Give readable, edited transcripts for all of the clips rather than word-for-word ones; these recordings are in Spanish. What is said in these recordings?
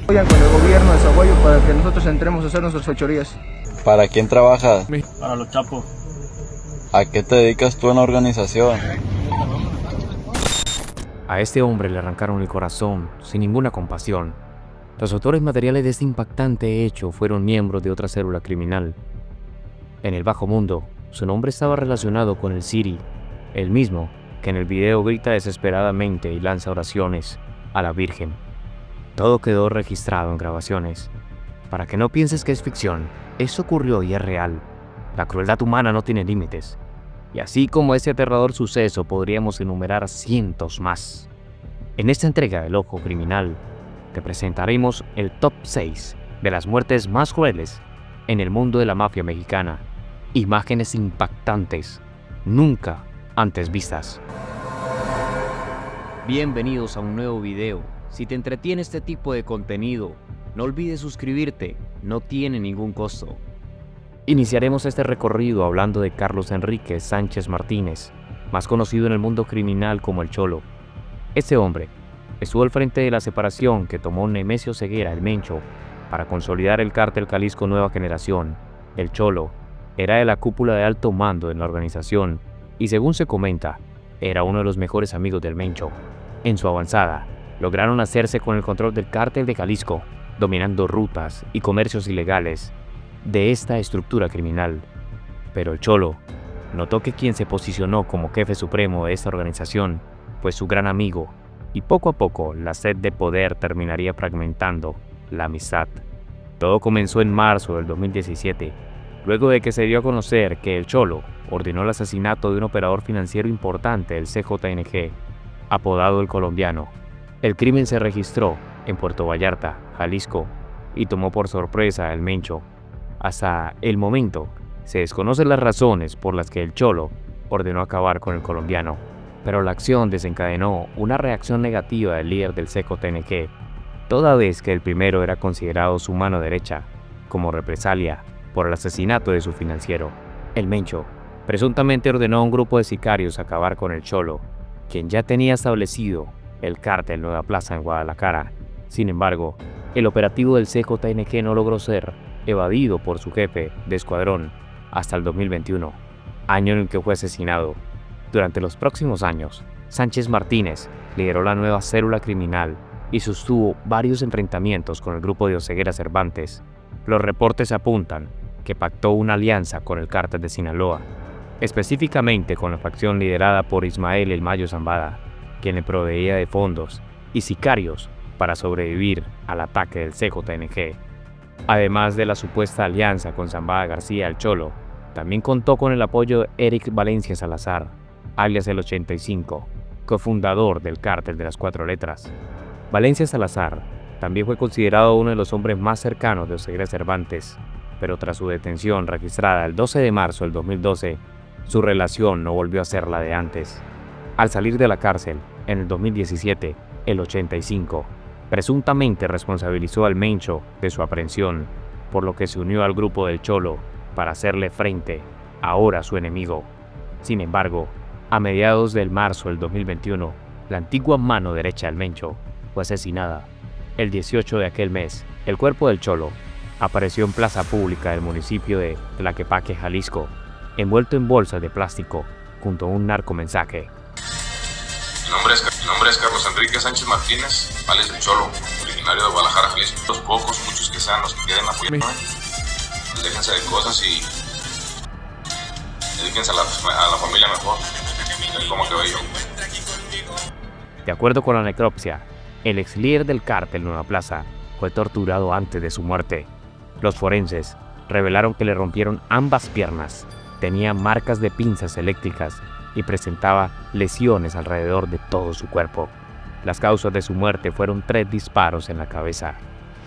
Vayan con el gobierno de Zaguayo para que nosotros entremos a hacer nuestras fechorías. ¿Para quién trabajas? Para los chapos. ¿A qué te dedicas tú en la organización? A este hombre le arrancaron el corazón sin ninguna compasión. Los autores materiales de este impactante hecho fueron miembros de otra célula criminal. En el bajo mundo, su nombre estaba relacionado con el Siri, el mismo que en el video grita desesperadamente y lanza oraciones a la Virgen. Todo quedó registrado en grabaciones. Para que no pienses que es ficción, eso ocurrió y es real. La crueldad humana no tiene límites. Y así como ese aterrador suceso, podríamos enumerar cientos más. En esta entrega del Ojo Criminal, te presentaremos el top 6 de las muertes más crueles en el mundo de la mafia mexicana. Imágenes impactantes, nunca antes vistas. Bienvenidos a un nuevo video. Si te entretiene este tipo de contenido, no olvides suscribirte, no tiene ningún costo. Iniciaremos este recorrido hablando de Carlos Enrique Sánchez Martínez, más conocido en el mundo criminal como El Cholo. Este hombre estuvo al frente de la separación que tomó Nemesio Ceguera, el Mencho, para consolidar el cártel Jalisco Nueva Generación. El Cholo era de la cúpula de alto mando en la organización y, según se comenta, era uno de los mejores amigos del Mencho. En su avanzada, lograron hacerse con el control del cártel de Jalisco, dominando rutas y comercios ilegales de esta estructura criminal. Pero el Cholo notó que quien se posicionó como jefe supremo de esta organización fue su gran amigo, y poco a poco la sed de poder terminaría fragmentando la amistad. Todo comenzó en marzo del 2017, luego de que se dio a conocer que el Cholo ordenó el asesinato de un operador financiero importante del CJNG, apodado El Colombiano. El crimen se registró en Puerto Vallarta, Jalisco, y tomó por sorpresa al Mencho. Hasta el momento, se desconocen las razones por las que el Cholo ordenó acabar con El Colombiano, pero la acción desencadenó una reacción negativa del líder del CJNG, toda vez que el primero era considerado su mano derecha, como represalia por el asesinato de su financiero. El Mencho presuntamente ordenó a un grupo de sicarios acabar con el Cholo, quien ya tenía establecido el cártel Nueva Plaza en Guadalajara. Sin embargo, el operativo del CJNG no logró ser evadido por su jefe de escuadrón hasta el 2021, año en el que fue asesinado. Durante los próximos años, Sánchez Martínez lideró la nueva célula criminal y sostuvo varios enfrentamientos con el grupo de Oseguera Cervantes. Los reportes apuntan que pactó una alianza con el cártel de Sinaloa, específicamente con la facción liderada por Ismael El Mayo Zambada, quien le proveía de fondos y sicarios para sobrevivir al ataque del CJNG. Además de la supuesta alianza con Zambada García el Cholo, también contó con el apoyo de Eric Valencia Salazar, alias el 85, cofundador del cártel de las 4 letras. Valencia Salazar también fue considerado uno de los hombres más cercanos de Oseguera Cervantes, pero tras su detención registrada el 12 de marzo del 2012, su relación no volvió a ser la de antes. Al salir de la cárcel, en el 2017, el 85, presuntamente responsabilizó al Mencho de su aprehensión, por lo que se unió al grupo del Cholo para hacerle frente, ahora su enemigo. Sin embargo, a mediados del marzo del 2021, la antigua mano derecha del Mencho fue asesinada. El 18 de aquel mes, el cuerpo del Cholo apareció en plaza pública del municipio de Tlaquepaque, Jalisco, envuelto en bolsas de plástico, junto a un narcomensaje. Mi nombre es Carlos Enrique Sánchez Martínez, alias El Cholo, originario de Guadalajara, Jalisco. Los pocos, muchos que sean los que quieren apoyarme, déjense de cosas y dedíquense a la familia mejor, como que veo yo. De acuerdo con la necropsia, el ex líder del cártel Nueva Plaza fue torturado antes de su muerte. Los forenses revelaron que le rompieron ambas piernas, tenía marcas de pinzas eléctricas y presentaba lesiones alrededor de todo su cuerpo. Las causas de su muerte fueron 3 disparos en la cabeza.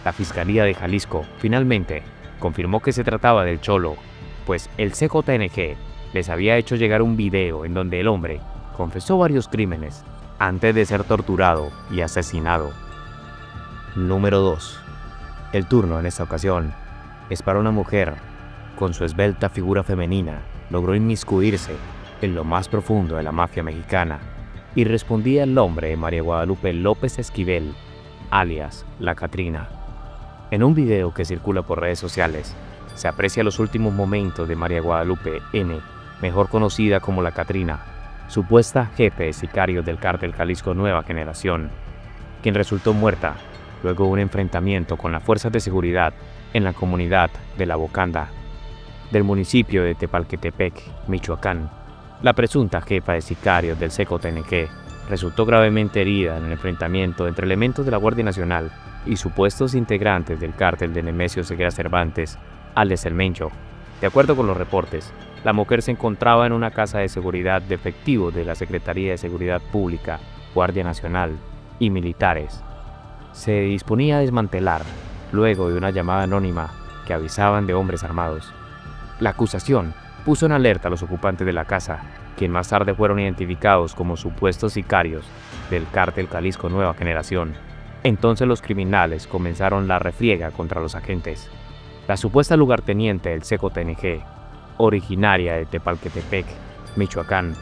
La Fiscalía de Jalisco finalmente confirmó que se trataba del Cholo, pues el CJNG les había hecho llegar un video en donde el hombre confesó varios crímenes antes de ser torturado y asesinado. Número 2. El turno en esta ocasión es para una mujer. Con su esbelta figura femenina, logró inmiscuirse en lo más profundo de la mafia mexicana y respondía al nombre de María Guadalupe López Esquivel, alias La Catrina. En un video que circula por redes sociales, se aprecia los últimos momentos de María Guadalupe N., mejor conocida como La Catrina, supuesta jefe de sicarios del cártel Jalisco Nueva Generación, quien resultó muerta luego de un enfrentamiento con las fuerzas de seguridad en la comunidad de La Bocanda, del municipio de Tepalquetepec, Michoacán. La presunta jefa de sicarios del CECOTNG resultó gravemente herida en el enfrentamiento entre elementos de la Guardia Nacional y supuestos integrantes del cártel de Nemesio Ceguera Cervantes, alias El Mencho. De acuerdo con los reportes, la mujer se encontraba en una casa de seguridad de efectivos de la Secretaría de Seguridad Pública, Guardia Nacional y militares. Se disponía a desmantelar luego de una llamada anónima que avisaban de hombres armados. La acusación puso en alerta a los ocupantes de la casa, quienes más tarde fueron identificados como supuestos sicarios del cártel Jalisco Nueva Generación. Entonces los criminales comenzaron la refriega contra los agentes. La supuesta lugarteniente del CECOTNG, originaria de Tepalquetepec, Michoacán,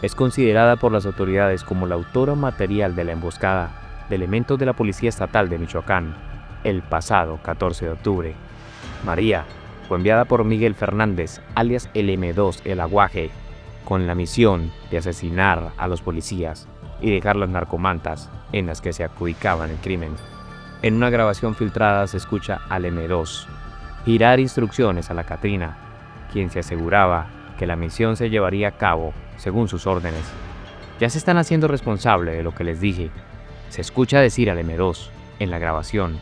es considerada por las autoridades como la autora material de la emboscada de elementos de la Policía Estatal de Michoacán el pasado 14 de octubre. María fue enviada por Miguel Fernández, alias el M2 El Aguaje, con la misión de asesinar a los policías y dejar las narcomantas en las que se adjudicaban el crimen. En una grabación filtrada se escucha al M2 girar instrucciones a La Catrina, quien se aseguraba que la misión se llevaría a cabo según sus órdenes. Ya se están haciendo responsable de lo que les dije. Se escucha decir al M2 en la grabación: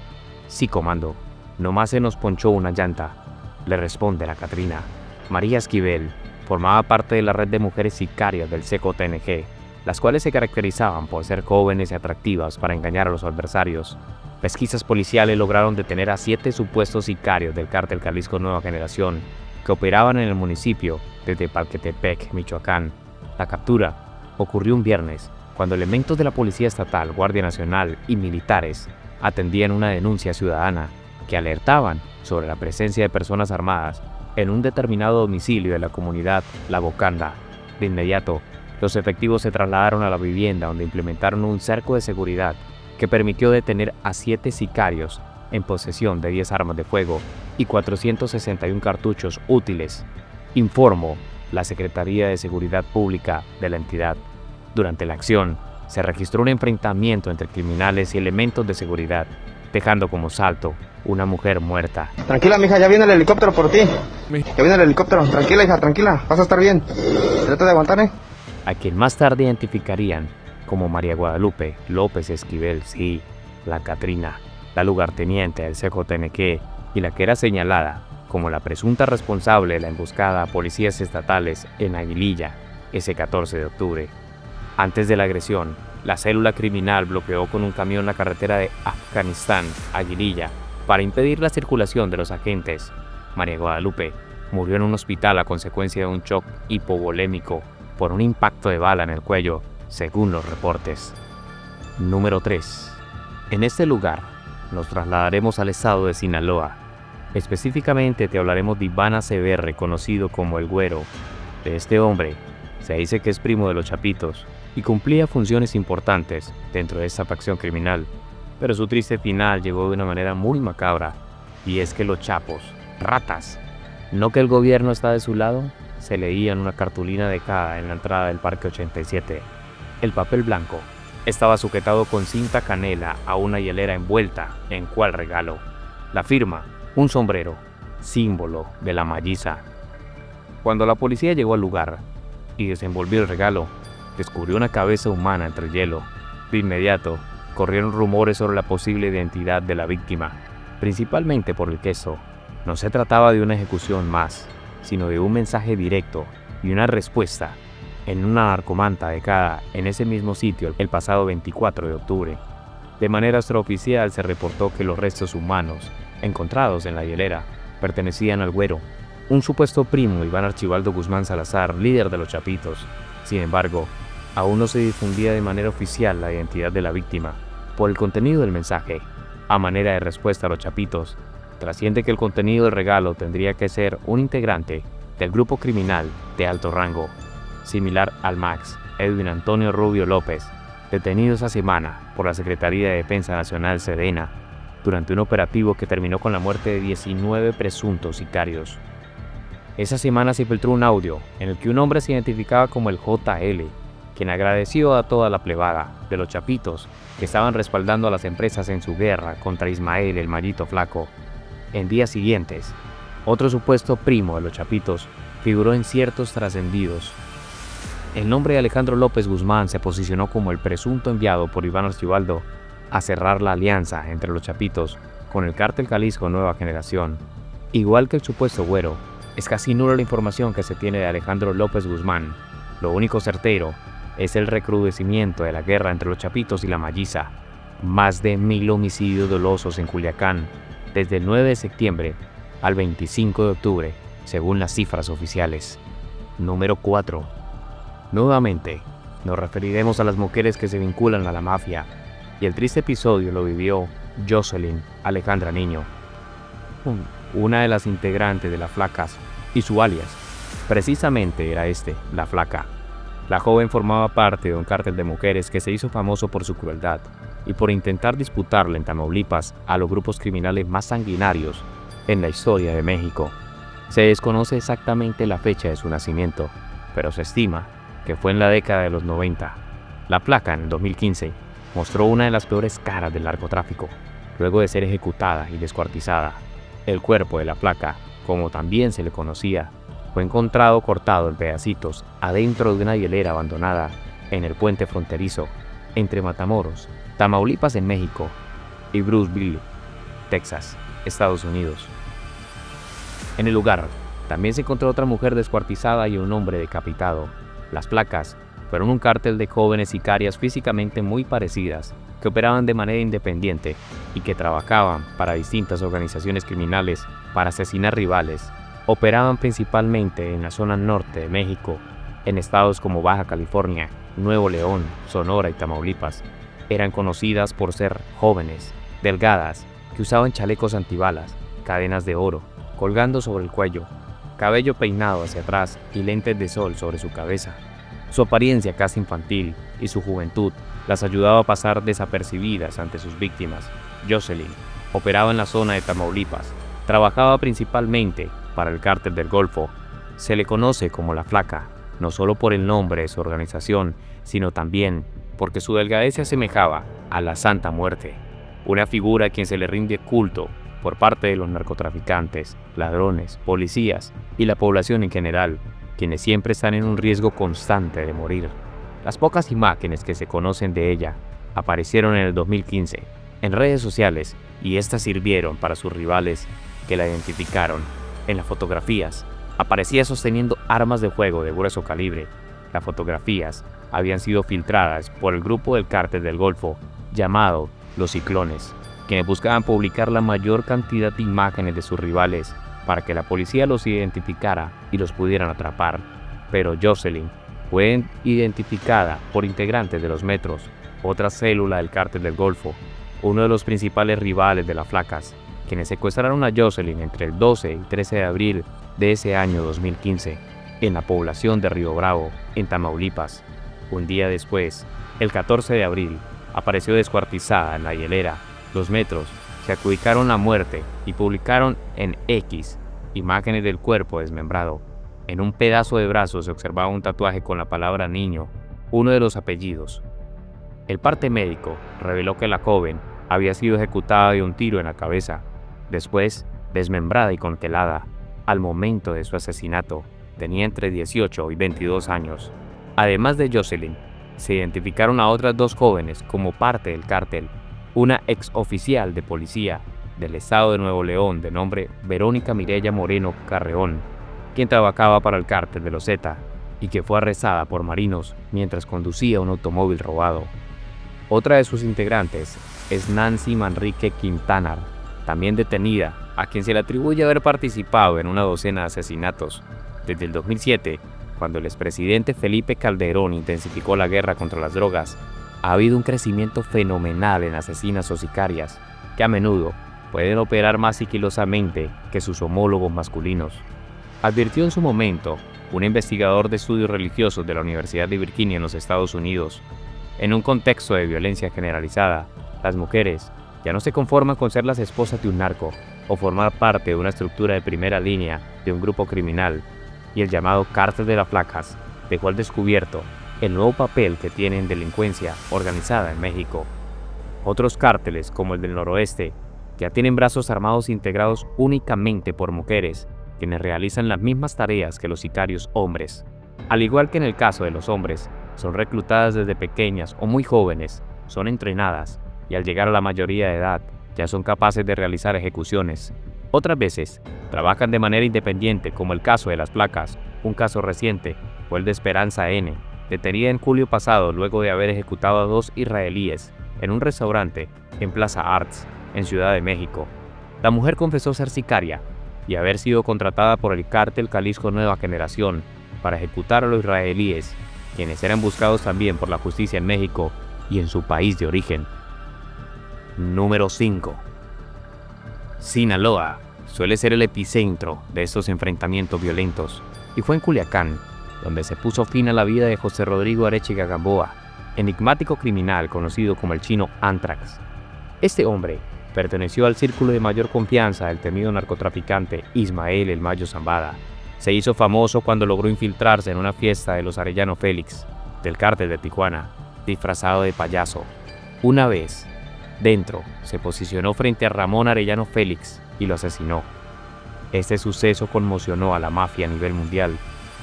sí, comando, nomás se nos ponchó una llanta. Le responde La Catrina. María Esquivel formaba parte de la red de mujeres sicarias del CECOTNG, las cuales se caracterizaban por ser jóvenes y atractivas para engañar a los adversarios. Pesquisas policiales lograron detener a 7 supuestos sicarios del cártel Jalisco Nueva Generación que operaban en el municipio de Tepalquetepec, Michoacán. La captura ocurrió un viernes, cuando elementos de la Policía Estatal, Guardia Nacional y militares atendían una denuncia ciudadana que alertaban sobre la presencia de personas armadas en un determinado domicilio de la comunidad La Bocanda. De inmediato, los efectivos se trasladaron a la vivienda, donde implementaron un cerco de seguridad que permitió detener a 7 sicarios en posesión de 10 armas de fuego y 461 cartuchos útiles, informó la Secretaría de Seguridad Pública de la entidad. Durante la acción, se registró un enfrentamiento entre criminales y elementos de seguridad, dejando como saldo una mujer muerta. Tranquila, mija, ya viene el helicóptero por ti. Ya viene el helicóptero. Tranquila, hija, tranquila. Vas a estar bien. Trata de aguantar, A quien más tarde identificarían como María Guadalupe López Esquivel, sí, La Catrina, la lugarteniente del CECOTNG y la que era señalada como la presunta responsable de la emboscada a policías estatales en Aguililla ese 14 de octubre. Antes de la agresión, la célula criminal bloqueó con un camión la carretera de Afganistán a Aguililla para impedir la circulación de los agentes. María Guadalupe murió en un hospital a consecuencia de un shock hipovolémico por un impacto de bala en el cuello, según los reportes. Número 3. En este lugar nos trasladaremos al estado de Sinaloa. Específicamente te hablaremos de Iván Aceverre, conocido como El Güero. De este hombre se dice que es primo de los Chapitos y cumplía funciones importantes dentro de esta facción criminal, pero su triste final llegó de una manera muy macabra, y es que los chapos, ratas, no que el gobierno está de su lado, se leía en una cartulina dejada en la entrada del Parque 87. El papel blanco estaba sujetado con cinta canela a una hielera envuelta en cual regalo. La firma, un sombrero, símbolo de la malliza. Cuando la policía llegó al lugar y desenvolvió el regalo, descubrió una cabeza humana entre el hielo. De inmediato, corrieron rumores sobre la posible identidad de la víctima, principalmente por el queso. No se trataba de una ejecución más, sino de un mensaje directo y una respuesta en una narcomanta dejada en ese mismo sitio el pasado 24 de octubre. De manera extraoficial se reportó que los restos humanos encontrados en la hielera pertenecían al Güero, un supuesto primo de Iván Archibaldo Guzmán Salazar, líder de los Chapitos. Sin embargo, aún no se difundía de manera oficial la identidad de la víctima. Por el contenido del mensaje, a manera de respuesta a los Chapitos, trasciende que el contenido del regalo tendría que ser un integrante del grupo criminal de alto rango, similar al Max Edwin Antonio Rubio López, detenido esa semana por la Secretaría de Defensa Nacional Sedena. durante un operativo que terminó con la muerte de 19 presuntos sicarios. Esa semana se filtró un audio en el que un hombre se identificaba como el JL, quien agradeció a toda la plebada de los chapitos que estaban respaldando a las empresas en su guerra contra Ismael el Mallito Flaco. En días siguientes, otro supuesto primo de los chapitos figuró en ciertos trascendidos. El nombre de Alejandro López Guzmán se posicionó como el presunto enviado por Iván Archibaldo a cerrar la alianza entre los chapitos con el cártel Jalisco Nueva Generación. Igual que el supuesto güero, es casi nula la información que se tiene de Alejandro López Guzmán. Lo único certero es el recrudecimiento de la guerra entre los chapitos y la malliza. Más de 1000 homicidios dolosos en Culiacán, desde el 9 de septiembre al 25 de octubre, según las cifras oficiales. Número 4. Nuevamente, nos referiremos a las mujeres que se vinculan a la mafia, y el triste episodio lo vivió Jocelyn Alejandra Niño, una de las integrantes de las Flacas, y su alias, precisamente era la Flaca. La joven formaba parte de un cártel de mujeres que se hizo famoso por su crueldad y por intentar disputarle en Tamaulipas a los grupos criminales más sanguinarios en la historia de México. Se desconoce exactamente la fecha de su nacimiento, pero se estima que fue en la década de los 90. La Flaca, en el 2015, mostró una de las peores caras del narcotráfico, luego de ser ejecutada y descuartizada. El cuerpo de la Flaca, como también se le conocía, fue encontrado cortado en pedacitos adentro de una hielera abandonada en el puente fronterizo entre Matamoros, Tamaulipas en México, y Brownsville, Texas, Estados Unidos. En el lugar también se encontró otra mujer descuartizada y un hombre decapitado. Las Flacas fueron un cártel de jóvenes sicarias físicamente muy parecidas, que operaban de manera independiente y que trabajaban para distintas organizaciones criminales para asesinar rivales. Operaban principalmente en la zona norte de México, en estados como Baja California, Nuevo León, Sonora y Tamaulipas. Eran conocidas por ser jóvenes, delgadas, que usaban chalecos antibalas, cadenas de oro, colgando sobre el cuello, cabello peinado hacia atrás y lentes de sol sobre su cabeza. Su apariencia casi infantil y su juventud las ayudaba a pasar desapercibidas ante sus víctimas. Jocelyn operaba en la zona de Tamaulipas, trabajaba principalmente para el cártel del Golfo. Se le conoce como la Flaca, no solo por el nombre de su organización, sino también porque su delgadez se asemejaba a la Santa Muerte, una figura a quien se le rinde culto por parte de los narcotraficantes, ladrones, policías y la población en general, quienes siempre están en un riesgo constante de morir. Las pocas imágenes que se conocen de ella aparecieron en el 2015 en redes sociales y estas sirvieron para sus rivales que la identificaron. En las fotografías aparecía sosteniendo armas de fuego de grueso calibre. Las fotografías habían sido filtradas por el grupo del cártel del Golfo llamado Los Ciclones, quienes buscaban publicar la mayor cantidad de imágenes de sus rivales para que la policía los identificara y los pudieran atrapar. Pero Jocelyn fue identificada por integrantes de los Metros, otra célula del cártel del Golfo, uno de los principales rivales de las Flacas, quienes secuestraron a Jocelyn entre el 12 y 13 de abril de ese año 2015, en la población de Río Bravo, en Tamaulipas. Un día después, el 14 de abril, apareció descuartizada en la hielera. Los Metros se adjudicaron la muerte y publicaron en X imágenes del cuerpo desmembrado. En un pedazo de brazo se observaba un tatuaje con la palabra niño, uno de los apellidos. El parte médico reveló que la joven había sido ejecutada de un tiro en la cabeza, después desmembrada y congelada. Al momento de su asesinato, tenía entre 18 y 22 años. Además de Jocelyn, se identificaron a otras dos jóvenes como parte del cártel, una exoficial de policía del estado de Nuevo León de nombre Verónica Mireya Moreno Carreón, quien trabajaba para el cártel de los Zeta y que fue arrestada por marinos mientras conducía un automóvil robado. Otra de sus integrantes es Nancy Manrique Quintanar, también detenida, a quien se le atribuye haber participado en una docena de asesinatos. Desde el 2007, cuando el expresidente Felipe Calderón intensificó la guerra contra las drogas, ha habido un crecimiento fenomenal en asesinas o sicarias, que a menudo pueden operar más sigilosamente que sus homólogos masculinos. Advirtió en su momento un investigador de estudios religiosos de la Universidad de Virginia en los Estados Unidos. En un contexto de violencia generalizada, las mujeres ya no se conforman con ser las esposas de un narco o formar parte de una estructura de primera línea de un grupo criminal, y el llamado Cártel de las Flacas dejó al descubierto el nuevo papel que tiene en delincuencia organizada en México. Otros cárteles, como el del noroeste, ya tienen brazos armados integrados únicamente por mujeres, quienes realizan las mismas tareas que los sicarios hombres. Al igual que en el caso de los hombres, son reclutadas desde pequeñas o muy jóvenes, son entrenadas y al llegar a la mayoría de edad ya son capaces de realizar ejecuciones. Otras veces, trabajan de manera independiente, como el caso de las Flacas. Un caso reciente fue el de Esperanza N., detenida en julio pasado luego de haber ejecutado a 2 israelíes en un restaurante en Plaza Arts, en Ciudad de México. La mujer confesó ser sicaria y haber sido contratada por el cártel Jalisco Nueva Generación para ejecutar a los israelíes, quienes eran buscados también por la justicia en México y en su país de origen. Número 5. Sinaloa suele ser el epicentro de estos enfrentamientos violentos, y fue en Culiacán donde se puso fin a la vida de José Rodrigo Arechiga Gamboa, enigmático criminal conocido como el Chino Anthrax. Este hombre perteneció al círculo de mayor confianza del temido narcotraficante Ismael El Mayo Zambada. Se hizo famoso cuando logró infiltrarse en una fiesta de los Arellano Félix, del cártel de Tijuana, disfrazado de payaso. Una vez, dentro, se posicionó frente a Ramón Arellano Félix y lo asesinó. Este suceso conmocionó a la mafia a nivel mundial,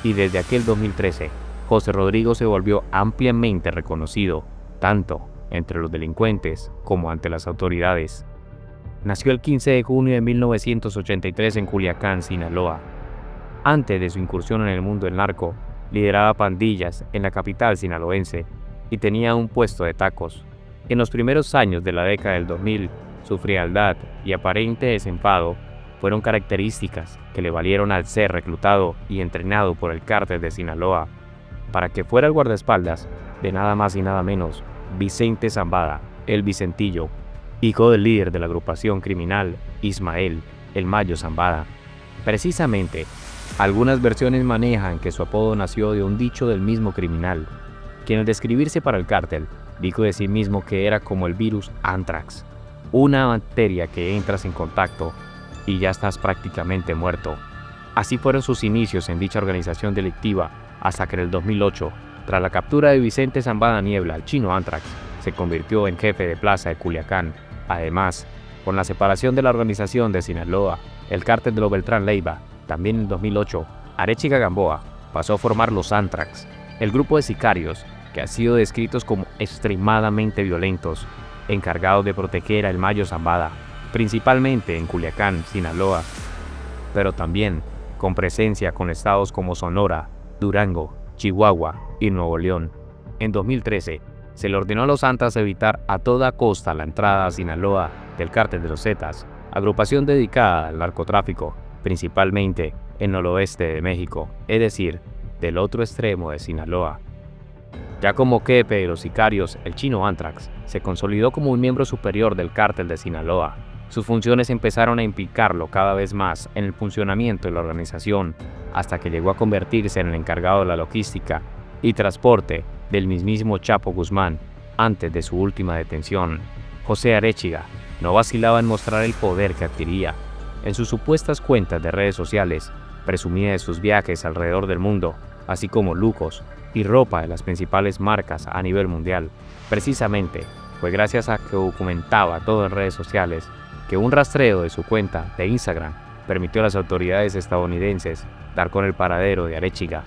y desde aquel 2013, José Rodrigo se volvió ampliamente reconocido, tanto entre los delincuentes como ante las autoridades. Nació el 15 de junio de 1983 en Culiacán, Sinaloa. Antes de su incursión en el mundo del narco, lideraba pandillas en la capital sinaloense y tenía un puesto de tacos. En los primeros años de la década del 2000, su frialdad y aparente desenfado fueron características que le valieron al ser reclutado y entrenado por el cártel de Sinaloa para que fuera el guardaespaldas de nada más y nada menos Vicente Zambada, el Vicentillo, hijo del líder de la agrupación criminal Ismael El Mayo Zambada. Precisamente, algunas versiones manejan que su apodo nació de un dicho del mismo criminal, quien al describirse para el cártel dijo de sí mismo que era como el virus Anthrax, una bacteria que entras en contacto y ya estás prácticamente muerto. Así fueron sus inicios en dicha organización delictiva, hasta que en el 2008, tras la captura de Vicente Zambada Niebla, el Chino Anthrax se convirtió en jefe de plaza de Culiacán. Además, con la separación de la organización de Sinaloa, el cártel de los Beltrán Leiva, también en 2008, Arechiga Gamboa pasó a formar los Anthrax, el grupo de sicarios que han sido descritos como extremadamente violentos, encargados de proteger a El Mayo Zambada, principalmente en Culiacán, Sinaloa, pero también con presencia con estados como Sonora, Durango, Chihuahua y Nuevo León. En 2013, se le ordenó a los Anthrax evitar a toda costa la entrada a Sinaloa del Cártel de los Zetas, agrupación dedicada al narcotráfico, principalmente en el noroeste de México, es decir, del otro extremo de Sinaloa. Ya como jefe de los sicarios, el Chino Anthrax se consolidó como un miembro superior del Cártel de Sinaloa. Sus funciones empezaron a implicarlo cada vez más en el funcionamiento de la organización, hasta que llegó a convertirse en el encargado de la logística y transporte del mismísimo Chapo Guzmán antes de su última detención. José Arechiga no vacilaba en mostrar el poder que adquiría. En sus supuestas cuentas de redes sociales, presumía de sus viajes alrededor del mundo, así como lujos y ropa de las principales marcas a nivel mundial. Precisamente, fue gracias a que documentaba todo en redes sociales que un rastreo de su cuenta de Instagram permitió a las autoridades estadounidenses dar con el paradero de Arechiga.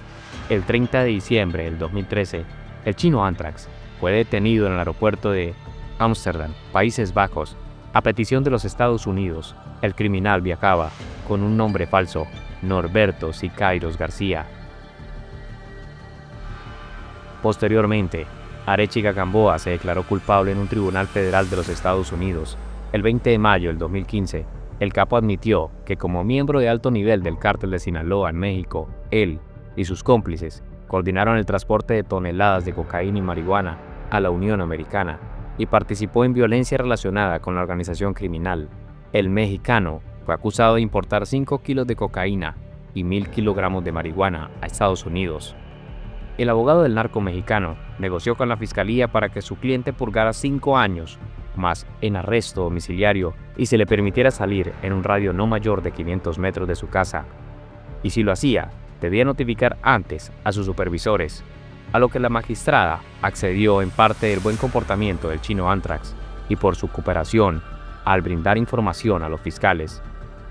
El 30 de diciembre del 2013, el Chino Anthrax fue detenido en el aeropuerto de Ámsterdam, Países Bajos. A petición de los Estados Unidos, el criminal viajaba con un nombre falso, Norberto Siqueiros García. Posteriormente, Arechiga Gamboa se declaró culpable en un tribunal federal de los Estados Unidos. El 20 de mayo del 2015, el capo admitió que como miembro de alto nivel del cártel de Sinaloa en México, él y sus cómplices coordinaron el transporte de toneladas de cocaína y marihuana a la Unión Americana y participó en violencia relacionada con la organización criminal. El mexicano fue acusado de importar 5 kilos de cocaína y 1.000 kilogramos de marihuana a Estados Unidos. El abogado del narco mexicano negoció con la fiscalía para que su cliente purgara 5 años más en arresto domiciliario y se le permitiera salir en un radio no mayor de 500 metros de su casa. Y si lo hacía, debía notificar antes a sus supervisores, a lo que la magistrada accedió en parte del buen comportamiento del chino Anthrax y por su cooperación al brindar información a los fiscales.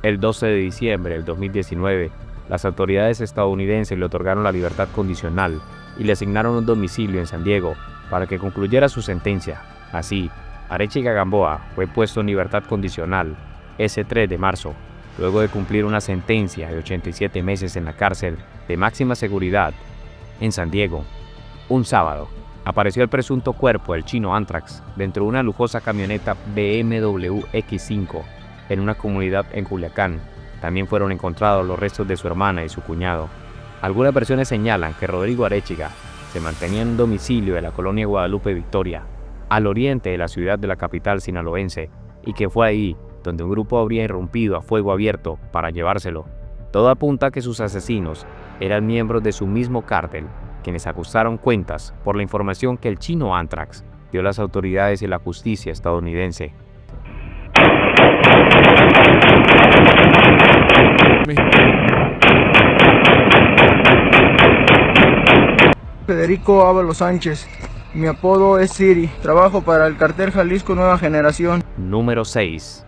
El 12 de diciembre del 2019, las autoridades estadounidenses le otorgaron la libertad condicional y le asignaron un domicilio en San Diego para que concluyera su sentencia. Así, Arechiga Gamboa fue puesto en libertad condicional ese 3 de marzo, luego de cumplir una sentencia de 87 meses en la cárcel de máxima seguridad en San Diego. Un sábado, apareció el presunto cuerpo del chino Anthrax dentro de una lujosa camioneta BMW X5 en una comunidad en Culiacán. También fueron encontrados los restos de su hermana y su cuñado. Algunas versiones señalan que Rodrigo Arechiga se mantenía en un domicilio de la colonia Guadalupe Victoria, al oriente de la ciudad de la capital sinaloense, y que fue ahí donde un grupo habría irrumpido a fuego abierto para llevárselo. Todo apunta a que sus asesinos eran miembros de su mismo cártel, quienes ajustaron cuentas por la información que el chino Anthrax dio a las autoridades y la justicia estadounidense. Federico Ábalos Sánchez. Mi apodo es Siri. Trabajo para el cartel Jalisco Nueva Generación. Número 6.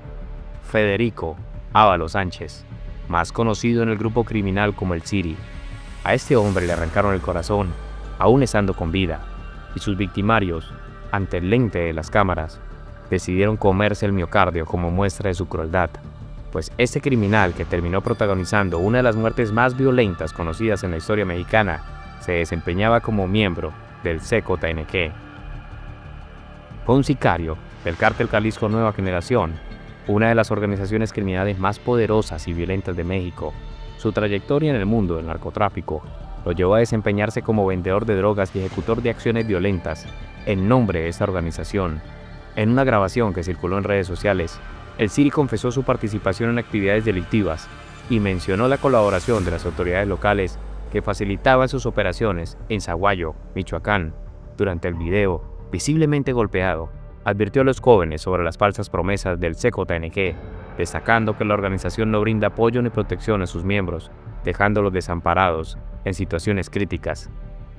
Federico Ábalos Sánchez, más conocido en el grupo criminal como el Siri. A este hombre le arrancaron el corazón, aún estando con vida, y sus victimarios, ante el lente de las cámaras, decidieron comerse el miocardio como muestra de su crueldad, pues este criminal, que terminó protagonizando una de las muertes más violentas conocidas en la historia mexicana, se desempeñaba como miembro del CKNG. Fue un sicario del cártel Jalisco Nueva Generación, una de las organizaciones criminales más poderosas y violentas de México. Su trayectoria en el mundo del narcotráfico lo llevó a desempeñarse como vendedor de drogas y ejecutor de acciones violentas en nombre de esta organización. En una grabación que circuló en redes sociales, el Siri confesó su participación en actividades delictivas y mencionó la colaboración de las autoridades locales que facilitaban sus operaciones en Saguayo, Michoacán. Durante el video, visiblemente golpeado, advirtió a los jóvenes sobre las falsas promesas del CKNG, destacando que la organización no brinda apoyo ni protección a sus miembros, dejándolos desamparados en situaciones críticas.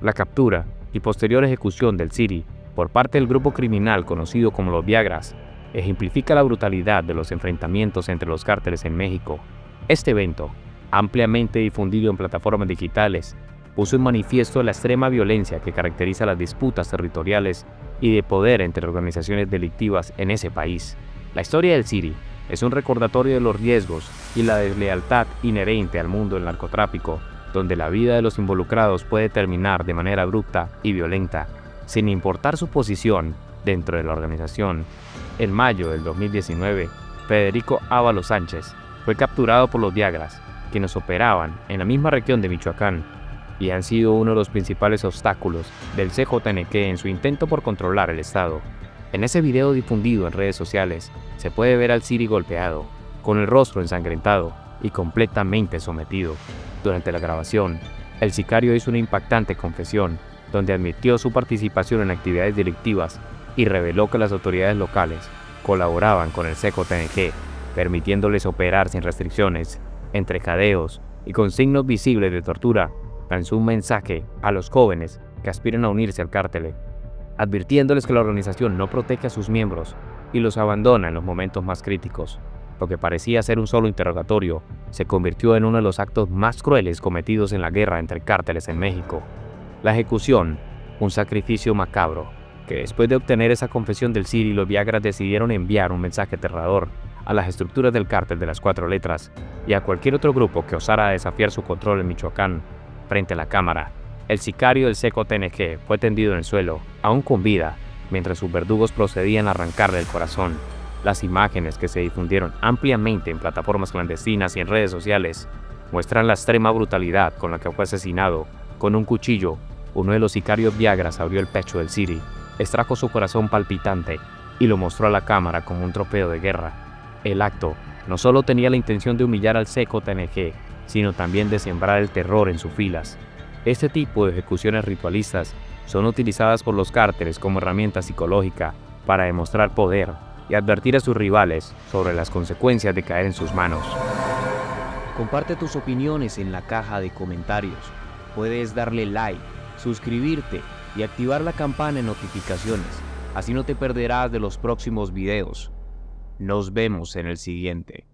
La captura y posterior ejecución del Siri por parte del grupo criminal conocido como los Viagras ejemplifica la brutalidad de los enfrentamientos entre los cárteles en México. Este evento, ampliamente difundido en plataformas digitales, puso en manifiesto la extrema violencia que caracteriza las disputas territoriales y de poder entre organizaciones delictivas en ese país. La historia del Siri es un recordatorio de los riesgos y la deslealtad inherente al mundo del narcotráfico, donde la vida de los involucrados puede terminar de manera abrupta y violenta, sin importar su posición dentro de la organización. En mayo del 2019, Federico Ábalos Sánchez fue capturado por los Viagras, quienes operaban en la misma región de Michoacán y han sido uno de los principales obstáculos del CKNG en su intento por controlar el estado. En ese video difundido en redes sociales, se puede ver al Siri golpeado, con el rostro ensangrentado y completamente sometido. Durante la grabación, el sicario hizo una impactante confesión, donde admitió su participación en actividades delictivas y reveló que las autoridades locales colaboraban con el CKNG, permitiéndoles operar sin restricciones, entre jadeos y con signos visibles de tortura. Lanzó un mensaje a los jóvenes que aspiran a unirse al cártel, advirtiéndoles que la organización no protege a sus miembros y los abandona en los momentos más críticos. Lo que parecía ser un solo interrogatorio se convirtió en uno de los actos más crueles cometidos en la guerra entre cárteles en México. La ejecución, un sacrificio macabro, que después de obtener esa confesión del Siri, los Viagras decidieron enviar un mensaje aterrador a las estructuras del cártel de las 4 letras y a cualquier otro grupo que osara desafiar su control en Michoacán. Frente a la cámara, el sicario del CKNG fue tendido en el suelo, aún con vida, mientras sus verdugos procedían a arrancarle el corazón. Las imágenes que se difundieron ampliamente en plataformas clandestinas y en redes sociales muestran la extrema brutalidad con la que fue asesinado. Con un cuchillo, uno de los sicarios Viagras abrió el pecho del Siri, extrajo su corazón palpitante y lo mostró a la cámara como un trofeo de guerra. El acto no solo tenía la intención de humillar al CKNG, sino también de sembrar el terror en sus filas. Este tipo de ejecuciones ritualistas son utilizadas por los cárteles como herramienta psicológica para demostrar poder y advertir a sus rivales sobre las consecuencias de caer en sus manos. Comparte tus opiniones en la caja de comentarios. Puedes darle like, suscribirte y activar la campana de notificaciones. Así no te perderás de los próximos videos. Nos vemos en el siguiente.